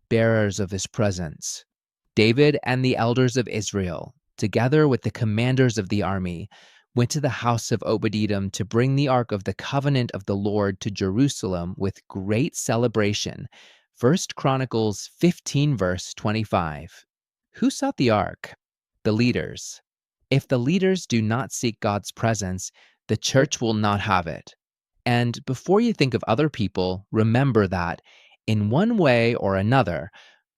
bearers of his presence. David and the elders of Israel, together with the commanders of the army, went to the house of Obed-Edom to bring the ark of the covenant of the Lord to Jerusalem with great celebration. 1 Chronicles 15, verse 25. Who sought the ark? The leaders. If the leaders do not seek God's presence, the church will not have it. And before you think of other people, remember that, in one way or another,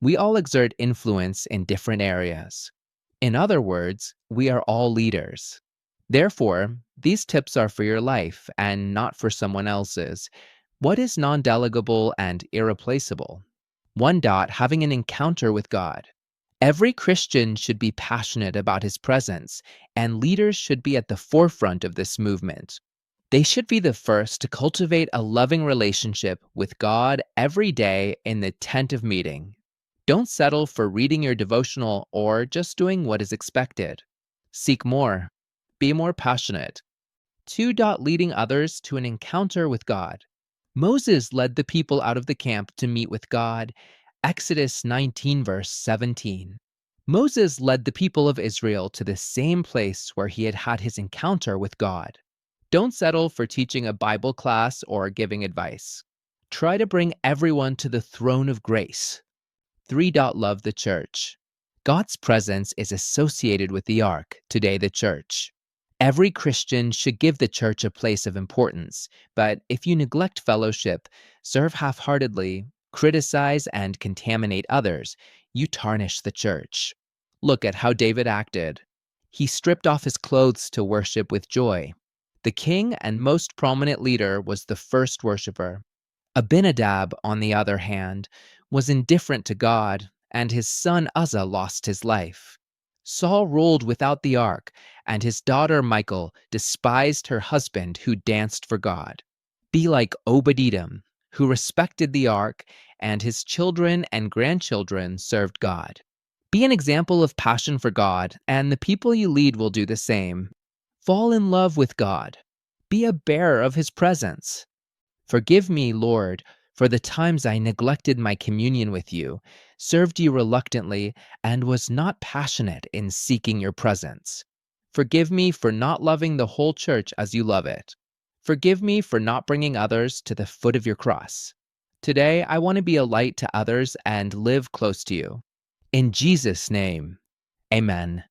we all exert influence in different areas. In other words, we are all leaders. Therefore, these tips are for your life and not for someone else's. What is non-delegable and irreplaceable? 1. Having an encounter with God. Every Christian should be passionate about his presence, and leaders should be at the forefront of this movement. They should be the first to cultivate a loving relationship with God every day in the tent of meeting. Don't settle for reading your devotional or just doing what is expected. Seek more. Be more passionate. 2. Leading others to an encounter with God. Moses led the people out of the camp to meet with God. Exodus 19, verse 17. Moses led the people of Israel to the same place where he had had his encounter with God. Don't settle for teaching a Bible class or giving advice. Try to bring everyone to the throne of grace. 3. Love the church. God's presence is associated with the ark, today the church. Every Christian should give the church a place of importance, but if you neglect fellowship, serve half-heartedly, criticize, and contaminate others, you tarnish the church. Look at how David acted. He stripped off his clothes to worship with joy. The king and most prominent leader was the first worshiper. Abinadab, on the other hand, was indifferent to God, and his son Uzzah lost his life. Saul ruled without the ark, and his daughter Michal despised her husband who danced for God. Be like Obed-Edom, who respected the ark, and his children and grandchildren served God. Be an example of passion for God, and the people you lead will do the same. Fall in love with God. Be a bearer of his presence. Forgive me, Lord, for the times I neglected my communion with you, served you reluctantly, and was not passionate in seeking your presence. Forgive me for not loving the whole church as you love it. Forgive me for not bringing others to the foot of your cross. Today, I want to be a light to others and live close to you. In Jesus' name, amen.